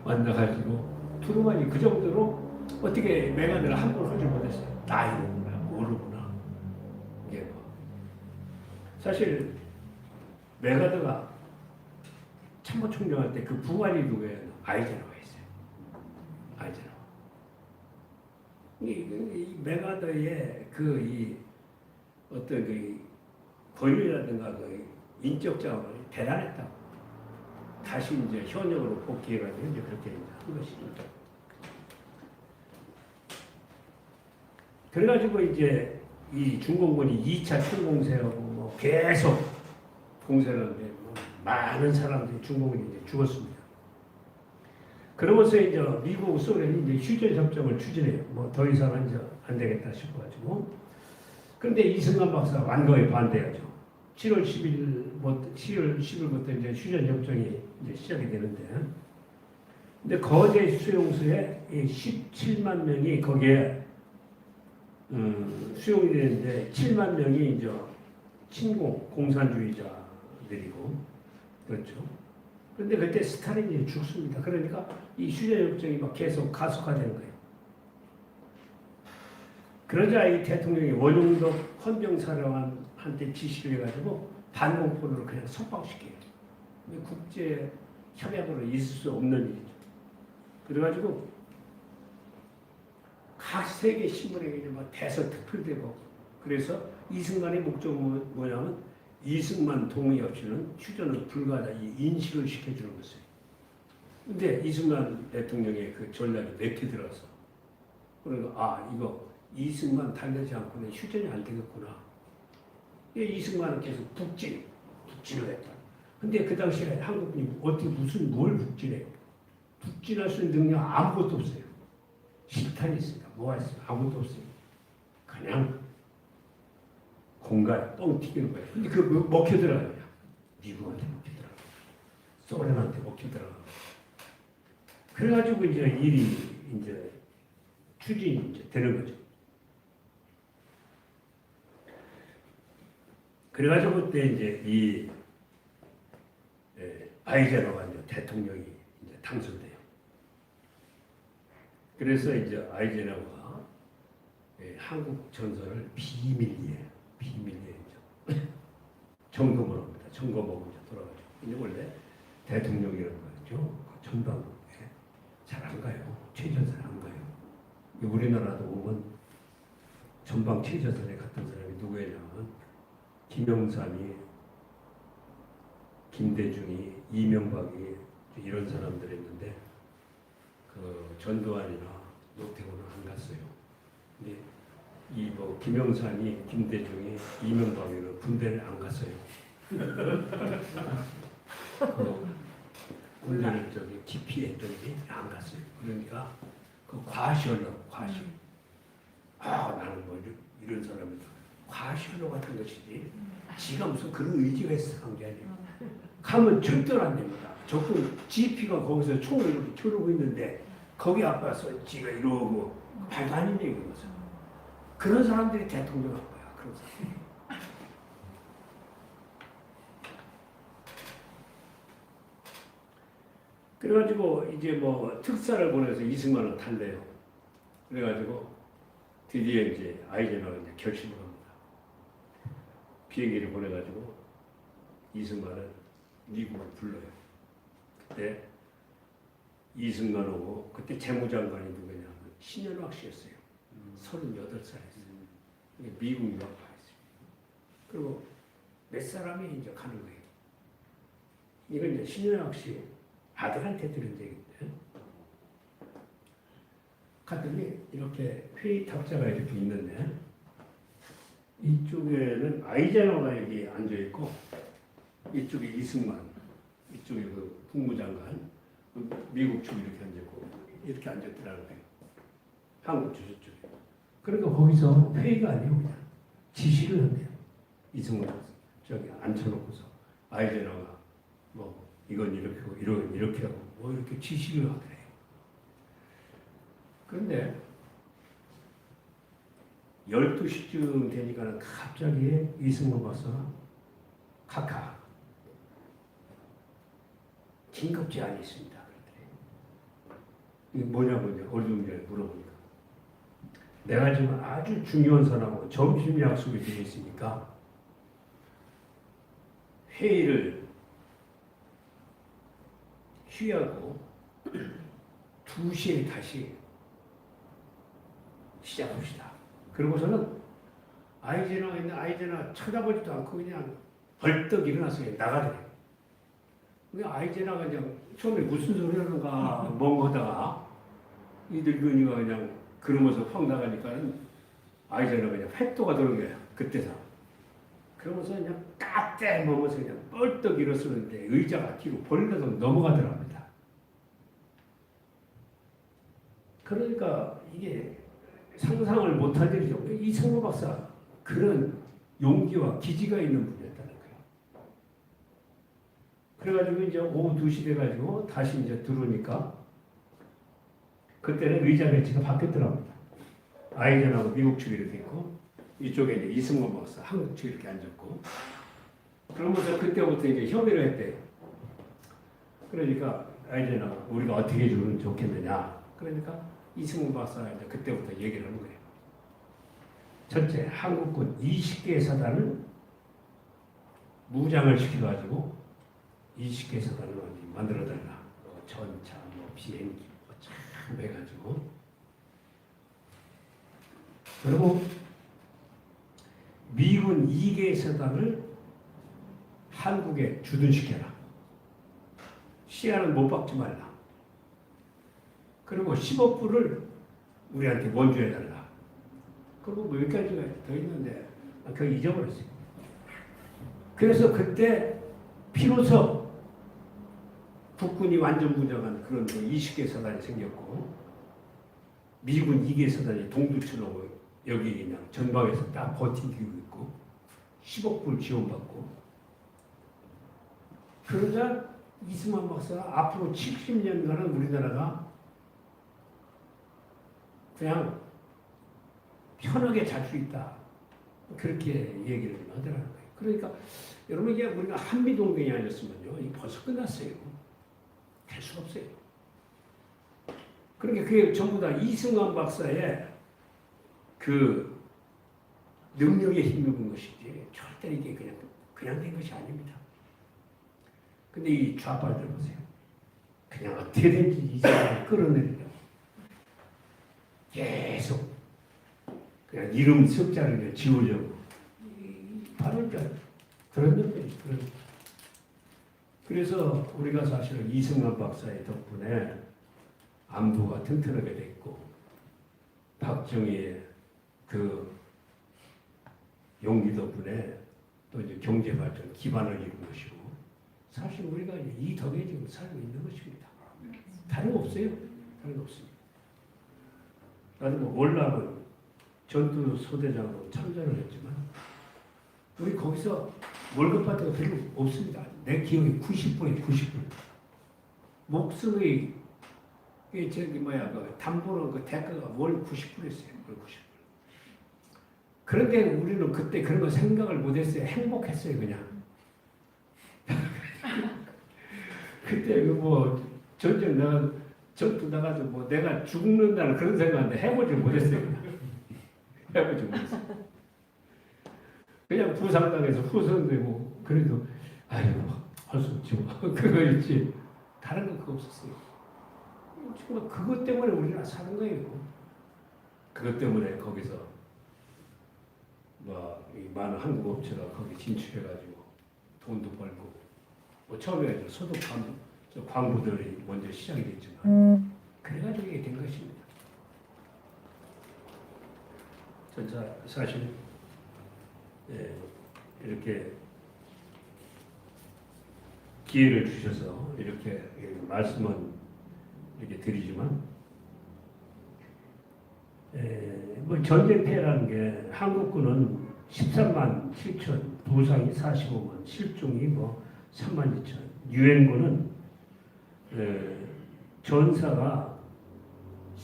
만나가지고 트루먼이 그 정도로 어떻게 메가더를 함부로 하지 못했어요. 나이구나, 모르구나. 이게 뭐. 사실 메가더가 참모총장할 때 그 부관이 누구예요? 아이젠하워가 있어요. 아이젠하워. 이 메가더의 이 어떤 그 권위라든가 그 인적 자원이 대단했다고. 다시 이제 현역으로 복귀해가지고 이제 그렇게 한 것이죠. 그래가지고 이제 이 중공군이 2차 총공세하고 뭐 계속 공세를 하는데 뭐 많은 사람들이 중공군이 이제 죽었습니다. 그러면서 이제 미국, 소련이 이제 휴전 협정을 추진해요. 뭐 더 이상은 이제 안 되겠다 싶어가지고. 그런데 이승만 박사가 완강히 반대하죠. 7월 10일부터 이제 휴전 협정이 이제 시작이 되는데, 근데 거제 수용소에 17만 명이 거기에 수용이 되는데 7만 명이 이제 친공 공산주의자들이고 그렇죠. 그런데 그때 스탈린이 죽습니다. 그러니까 이 휴전 협정이 막 계속 가속화되는 거예요. 그러자 이 대통령이 원용덕 헌병사령관한테 지시를 해가지고 반공포를 그냥 석방시켜요. 국제 협약으로 있을 수 없는 일이죠. 그래가지고 각 세계 신문에 이제 막 대서특필되고, 그래서 이승만의 목적은 뭐냐면 이승만 동의 없이는 휴전은 불가하다 이 인식을 시켜주는 것이에요. 근데 이승만 대통령의 그 전략이 내게 들어서 그러니까 이거 이승만 달래지 않고는 휴전이 안 되겠구나. 이승만은 계속 북진을 했다. 근데 그 당시에 한국군이 어떻게 뭘 북진해요? 북진할 수 있는 능력 아무것도 없어요. 실탄이 있습니다. 뭐가 있어요? 아무것도 없어요. 그냥 공간에 뻥 튀기는 거예요. 근데 그 먹혀 들어가요. 미국한테 먹혀 들어가요. 소련한테 먹혀 들어가요. 그래가지고 이제 일이 이제 추진이 이제 되는 거죠. 그래가지고 그때 이제 이 아이젠하워가 이제 대통령이 이제 당선돼요. 그래서 이제 아이젠하워가 한국 전선을 비밀리에 점검을 합니다. 점검하고 이제 돌아가죠. 이제 원래 대통령이라는 거죠. 전방에 잘 안 가요. 최전선에 안 가요. 우리나라도 보면 전방 최전선에 갔던 사람이 누구였냐면 김영삼이, 김대중이, 이명박이 이런 사람들이었는데 그 전두환이나 노태우는 안 갔어요. 근데 이 뭐 김영삼이, 김대중이, 이명박이는 군대를 안 갔어요. 그 군대를 저기 기피했더니 안 갔어요. 그러니까 그 과시하려고 과시. 나는 뭐 이런 사람이다. 과시하려고 같은 것이지. 지가 무슨 그런 의지가 있어 한 게 아니에요. 가면 절대로 안 됩니다. 적군 GP가 거기서 총을 이렇게 겨루고 있는데 거기 앞에서 지가 이러고 말도 안 되는 얘기인 거죠. 그런 사람들이 대통령 한 거야. 그런 사람들이. 그래가지고 이제 뭐 특사를 보내서 이승만을 탈래요. 그래가지고 드디어 이제 아이젠하워가 이제 결심을 합니다. 비행기를 보내가지고 이승만을 미국을 불러요. 그때 이승만하고 그때 재무장관이 누구냐면 신현학 씨였어요. 38살이었어요. 미국 유학 가 있어요. 그리고 몇 사람이 이제 가는 거예요. 이건 이제 신현학 씨 아들한테 들은 얘기인데 갔더니 이렇게 회의 탁자가 이렇게 있는데 이쪽에는 아이젠하워가 여기 앉아 있고 이쪽에 이승만, 이쪽에 그 국무장관, 미국 쪽 이렇게 앉아 있고 이렇게 앉았더라는 거예요. 한국 저쪽에. 그러니까 거기서 회의가 아니고 그냥 지시를 한대요. 이승만 저기 앉혀놓고서 아이젠하워가 뭐 이건 이렇게 하고 이건 이렇게 하고 뭐 이렇게 지시를 하더래요. 그런데 12시쯤 되니까 갑자기 이승만 박사가 카카 긴급 제안이 있습니다. 이게 뭐냐고 어디에 물어보니까 내가 지금 아주 중요한 사람하고 점심 약속이 되어 있으니까 회의를 취하고 2시에 다시 시작합시다. 그러고서는 아이젠하워가 있는 아이젠하워가 쳐다보지도 않고 그냥 벌떡 일어나서 나가더래요. 근데 아이젠하워가 그냥 처음에 무슨 소리 하는가 멍하다가 이 늙은이가 그냥 그러면서 확 나가니까는 아이젠하워가 그냥 회또가 도는 거야. 그때서. 그러면서 그냥 까떼 먹으면서 그냥 뻘떡 일어서는데 의자가 뒤로 벌려서 넘어가더랍니다. 그러니까 이게 상상을 못할 일이죠. 이승만 박사 그런 용기와 기지가 있는 분이었다는 거예요. 그래가지고 이제 오후 2시 돼가지고 다시 이제 들어오니까 그때는 의자 배치가 바뀌었더랍니다. 아이젠하워 미국 측이 이렇게 있고 이쪽에 이제 이승만 박사 한국 측이 이렇게 앉았고 그러면서 그때부터 이제 협의를 했대요. 그러니까 아이젠하워 우리가 어떻게 해주면 좋겠느냐. 그러니까 이승만 박사가 이제 그때부터 얘기를 하는 거예요. 첫째, 한국군 20개의 사단을 무장을 시켜가지고 20개의 사단을 만들어달라. 전차, 비행기, 참 해가지고. 그리고 미군 2개의 사단을 한국에 주둔시켜라. 시야는 못 박지 말라. 그리고 10억 불을 우리한테 원주해달라. 그리고 뭐 몇 가지가 더 있는데 그거 잊어버렸어요. 그래서 그때 비로소 국군이 완전 무장한 그런 20개 사단이 생겼고 미군 2개 사단이 동두천하고 여기 그냥 전방에서 딱 버티고 있고 10억 불 지원받고 그러자 이승만 박사가 앞으로 70년간은 우리나라가 그냥 편하게 잘 수 있다. 그렇게 얘기를 하더라는 거예요. 그러니까 여러분 이게 우리가 한미동맹이 아니었으면요. 이 벌써 끝났어요. 될 수 없어요. 그러니까 그게 전부 다 이승만 박사의 그 능력에 힘입은 것이지 절대 이게 그냥 된 것이 아닙니다. 근데 이 좌파들 보세요. 그냥 어떻게든지 이 사람을 끌어내려고 계속 그냥 이름 석자를 지우려고 바로 그런 것들이 그런. 그래서 우리가 사실은 이승만 박사의 덕분에 안보가 튼튼하게 됐고 박정희의 그 용기 덕분에 또 이제 경제 발전 기반을 이룬 것이고 사실 우리가 이 덕에 지금 살고 있는 것입니다. 다른 없어요. 다른 없습니다. 나도 뭐 월남은 전투 소대장으로 참전을 했지만 우리 거기서 월급 받은 거 별로 없습니다. 내 기억에 90%에 90%. 목숨의 저기 뭐야 그 담보로 그 대가가 월 90%였어요. 월 90%. 그런데 우리는 그때 그런 거 생각을 못했어요. 행복했어요 그냥. 그때 그 뭐 전쟁 나가 전투 나가서 뭐 내가 죽는다는 그런 생각인데 해보지 못했어요. 해보지 못했어요. 그냥 부상당해서 후손되고 그래도 아이고 할 수 없지 뭐 그거 있지 다른 거 그거 없었어요. 정말 그것 때문에 우리가 사는 거예요. 그것 때문에 거기서 뭐 이 많은 한국 업체가 거기 진출해가지고 돈도 벌고 뭐 처음에 소득 광부들이 먼저 시작이 됐지만 그래가지고 이게 된 것입니다. 진짜 사실 이렇게 기회를 주셔서 이렇게 말씀은 이렇게 드리지만 뭐 전쟁 피해라는 게 한국군은 13만 7천, 부상이 45만, 실종이 뭐 3만 2천, 유엔군은 전사가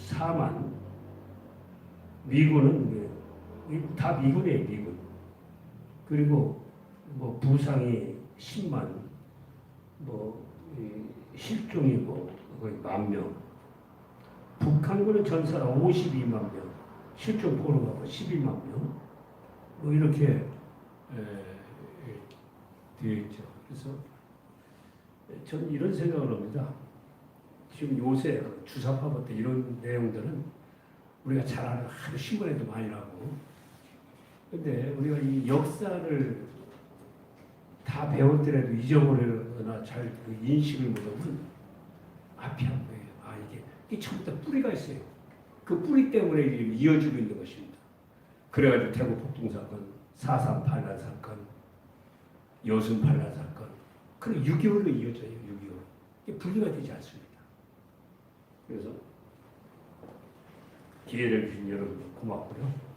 4만, 미군은 다 미군이에요, 미군. 그리고 뭐 부상이 10만, 뭐 실종이 뭐 거의 10,000명. 북한군은 전사가 52만 명, 실종 포로가 11만 명. 뭐 이렇게 되어 있죠. 그래서 저는 이런 생각을 합니다. 지금 요새 주사파 때 이런 내용들은 우리가 잘 아는 하도 신문에도 많이 나고 근데 우리가 이 역사를 다 배웠더라도 잊어버리거나 잘 그 인식을 못하면 앞이 안 보여요. 아 이게 처음부터 뿌리가 있어요. 그 뿌리 때문에 이어지고 있는 것입니다. 그래가지고 대구 폭동사건, 4.3 반란 사건, 여순 반란 사건 그리고 6.25로 이어져요. 6.25. 이게 분리가 되지 않습니다. 그래서 기회를 주신 여러분 고맙고요.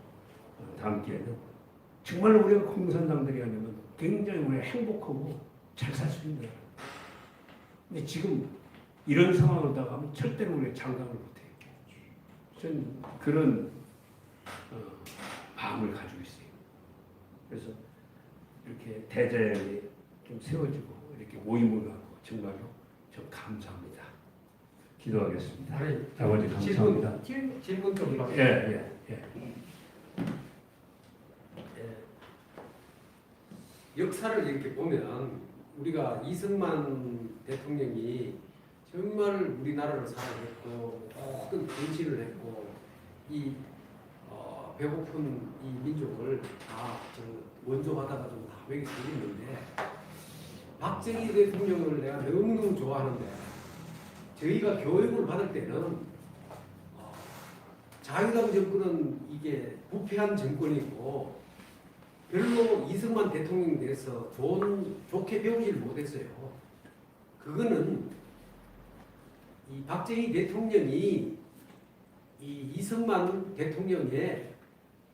다음 기회는 정말 우리가 공산당들이 아니면 굉장히 우리가 행복하고 잘 살 수 있는 거예요. 근데 지금 이런 상황으로 나가면 절대로 우리가 장담을 못해요. 저는 그런 마음을 가지고 있어요. 그래서 이렇게 대자연이 좀 세워지고 이렇게 모임을 하고 정말로 좀 감사합니다. 기도하겠습니다. 아버지 감사합니다. 질문 좀 받겠습니다. 예. 역사를 이렇게 보면 우리가 이승만 대통령이 정말 우리나라를 사랑했고 모든 근신을 했고 이 배고픈 이 민족을 다 원조하다가 좀 다백이 생겼는데 박정희 대통령을 내가 너무너무 좋아하는데 저희가 교육을 받을 때는 자유당 정권은 이게 부패한 정권이고 별로 이승만 대통령에 대해서 좋게 배우지를 못했어요. 그거는 이 박정희 대통령이 이 이승만 대통령의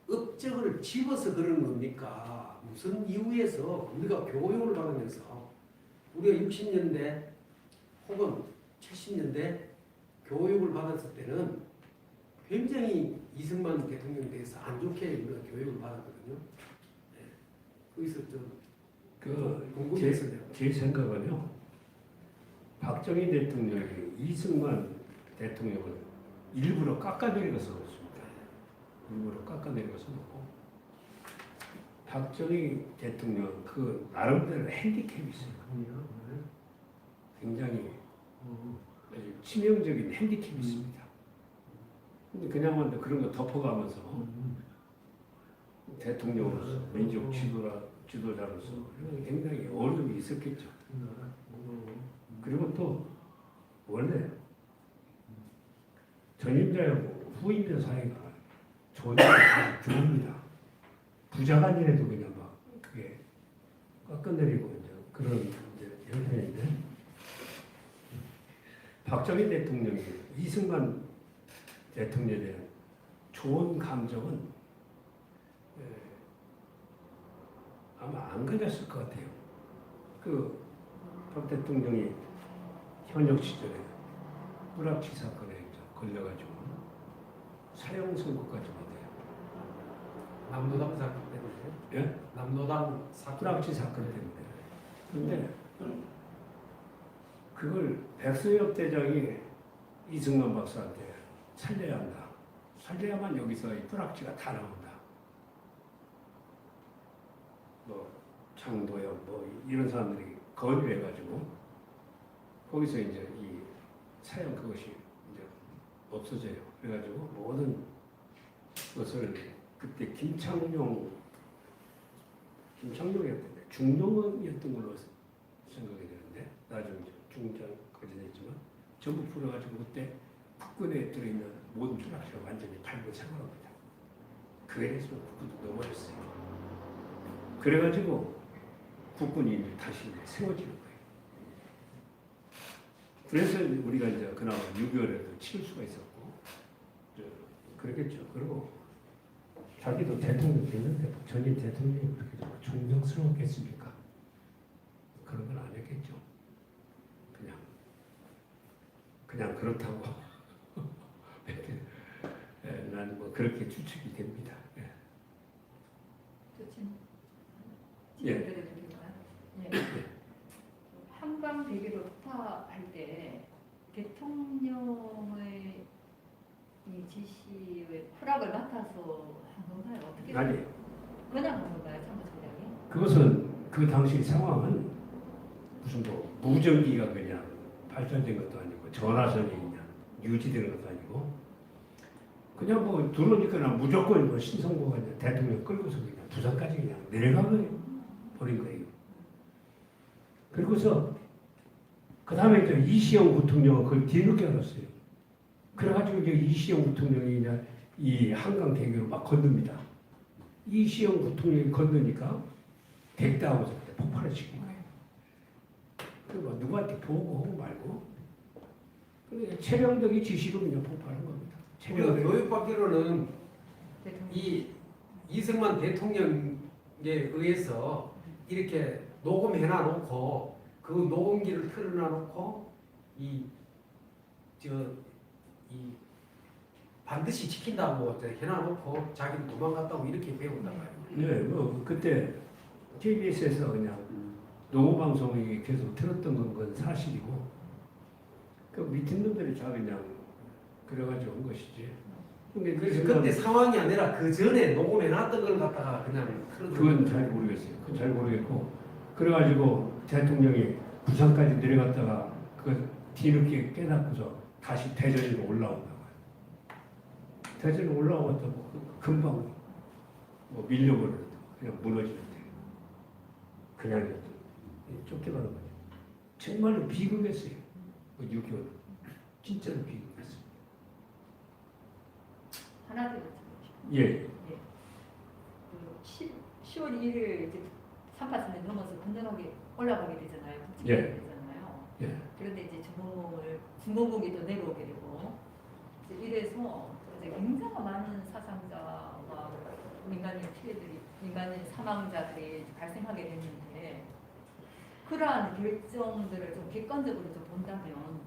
업적을 집어서 그러는 겁니까? 무슨 이유에서 우리가 교육을 받으면서 우리가 60년대 혹은 70년대 교육을 받았을 때는 굉장히 이승만 대통령에 대해서 안 좋게 우리가 교육을 받았거든요. 네. 거기서 좀 궁금했어요. 제 생각은요. 박정희 대통령이 이승만 대통령을 일부러 깎아내려서 그렇습니다. 일부러 깎아내려서 놓고 박정희 대통령 그 나름대로 핸디캡이 있어요. 굉장히 아주 치명적인 핸디캡이 있습니다. 근데 그냥만 그런 거 덮어가면서 대통령으로서 민족 지도자로서 굉장히 어려움이 있었겠죠. 그리고 또 원래 전임자하고 후임자 사이가 조직이 드뭅니다. 부자간이라도 그냥 막 그게 깎아내리고 이제 그런 이제 형태인데 박정희 대통령이 이승만 대통령에 대한 좋은 감정은 아마 안 가졌을 것 같아요. 그 박 대통령이 현역 시절에 불합치 사건에 걸려가지고 사형 선고까지 받아요. 남노당 사건 때문에. 예? 남노당 사건. 불합치 사건 때문에. 근데 그걸 백서엽 대장이 이승만 박사한테 살려야 한다. 살려야만 여기서 이 불합치가 다 나온다. 뭐 장도연 뭐 이런 사람들이 건의해가지고 거기서 이제 이 사형 그것이 이제 없어져요. 그래가지고 모든 것을 그때 김창룡이었는데 중령이었던 걸로 생각이 되는데 나중에 중장까지 됐지만 전부 풀어가지고 그때 국군에 들어있는 모든 철학시가 완전히 발굴 생활합니다. 그에 대해서 국군도 넘어졌어요. 그래가지고 국군이 이제 다시 이제 세워지는 거예요. 그래서 우리가 이제 그나마 6.25에도 치를 수가 있었고 그랬겠죠. 그리고 자기도 대통령 됐는데 전임 대통령이 그렇게 존경스러웠겠습니까? 그런 건 안 했겠죠. 그냥 그렇다고 나는 뭐 그렇게 추측이 됩니다. 예. 예. 한강 대교를 폭파할 때 대통령의 이 지시의 허락을 맡아서 한 건가요? 어떻게? 아니 그냥 한 건가요, 참모총장이? 그것은 그 당시 상황은 무슨 뭐 무전기가 그냥 발전된 것도 아니고 전화선이 그냥 유지되는 것도 아니고 그냥 뭐 들어오니까 무조건 뭐 신성보가 이제 대통령 끌고서 그냥 부산까지 그냥 내려가 버린 거예요. 그리고서 그 다음에 이제 이시영 부통령은 그걸 뒤늦게 알았어요. 그래가지고 이제 이시영 부통령이 이제 이 한강 대교를 막 건넙니다. 이시영 부통령이 건너니까 대다하고서 폭발을 시킨 거예요. 그리고 누구한테 보고하고 말고 최병덕이 지시로 그냥 폭발한 겁니다. 우리가 교육받기로는 대통령. 이 이승만 대통령에 의해서 이렇게 녹음해놔 놓고 그 녹음기를 틀어놔 놓고 이 반드시 지킨다고 해놔 놓고 자기는 도망갔다고 이렇게 배운단 말이에요. 네, 뭐 그때 KBS에서 그냥 녹음 방송이 계속 틀었던 건 사실이고 그 밑에 놈들이 다 그냥 그래가지고 온 것이지. 근데 그때 상황이 아니라 그 전에 녹음해놨던 걸 갖다가 그냥 그건 잘 모르겠어요. 그건 잘 모르겠고 그래가지고 대통령이 부산까지 내려갔다가 그 뒤늦게 깨닫고서 다시 대전으로 올라온다고. 대전으로 올라오고 금방 뭐 밀려버렸다. 그냥 무너지는데 그냥 쫓겨가는 거죠. 정말로 비극했어요. 6.25는 진짜로 비극했어요. 하나 더 여쭤볼게요. 예. 그 10월 2일 이제 38선을 넘어서 건너가게 올라가게 되잖아요. 예. 되잖아요. 예. 그런데 이제 중공국이 또 내려오게 되고 이제 이래서 이제 굉장히 많은 사상자와 민간인 사망자들이 발생하게 됐는데 그러한 결정들을 좀 객관적으로 좀 본다면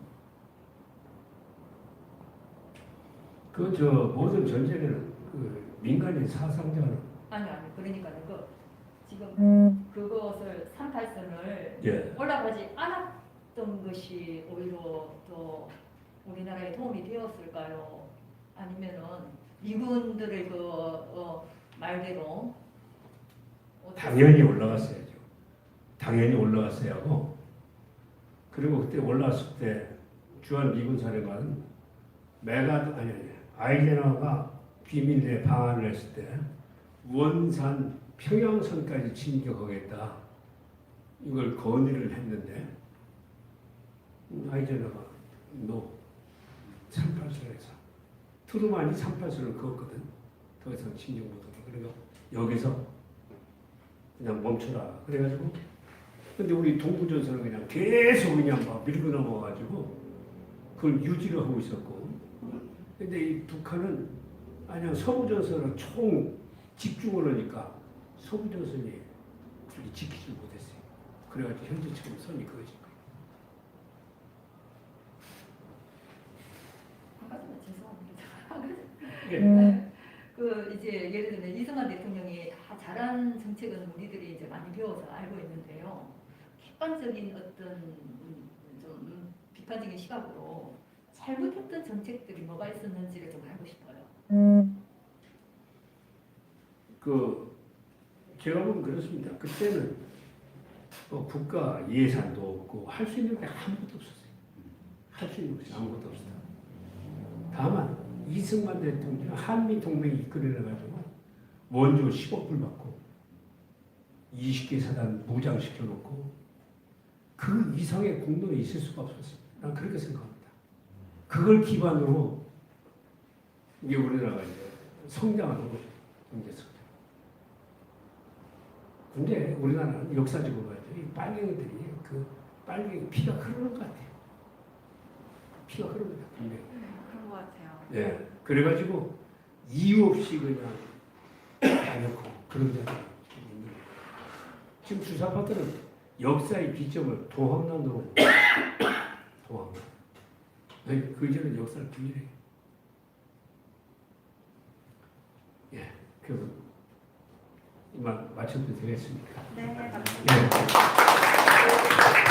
모든 전쟁에는 그 민간인 사상자는 아니 그러니까 지금 그것을 38선을 예. 올라가지 않았던 것이 오히려 더 우리나라에 도움이 되었을까요? 아니면은 미군들의 그 말대로 당연히 올라갔어야죠. 당연히 올라갔어야 하고 그리고 그때 올라왔을 때 주한 미군 사령관은 아이젠하워가 비밀리에 방한을 했을 때 원산 평양선까지 진격하겠다 이걸 건의를 했는데 아이젠하워가 너 38선에서 트루만이 38선을 그었거든. 더 이상 진격 못하게. 그러니까 여기서 그냥 멈춰라. 그래가지고 근데 우리 동부전선은 그냥 계속 그냥 막 밀고 넘어가가지고 그걸 유지를 하고 있었고 근데 이 북한은 그냥 서부전선을 총 집중을 하니까 서부전선이 그렇게 지키지 못했어요. 그래가지고 현재처럼 선이 그어진 거예요. 죄송합니다. 예. 그 이제 예를 들면 이승만 대통령이 다 잘한 정책은 우리들이 이제 많이 배워서 알고 있는데요. 객관적인 어떤 좀 비판적인 시각으로 잘못했던 정책들이 뭐가 있었는지를 좀 알고 싶어요. 제가 보면 그렇습니다. 그때는 국가 예산도 없고 할 수 있는 게 아무것도 없었어요. 할 수 있는 것이 아무것도 없었다. 다만 이승만 대통령 한미 동맹이 이끌어내가지고 원조 10억 불 받고 20개 사단 무장시켜 놓고 그 이상의 공로는 있을 수가 없었어요. 난 그렇게 생각합니다. 그걸 기반으로 이게 우리나라가 이제 성장하는 거죠. 경제 성장. 근데 우리나라는 역사적으로 봐야죠. 이 빨갱이들이 그 빨갱이 피가 흐르는 것 같아요. 피가 흐릅니다. 근데 그런 것 같아요. 네. 그래가지고 이유 없이 그냥 다녔고 그런 데가 있는 거예요. 지금 주사파들은 역사의 기점을 도항난으로 도항난. 그 이전에 역사를 비밀해요. 예. 그래서 이만 마쳐도 되겠습니까? 네, 감사합니다. 예.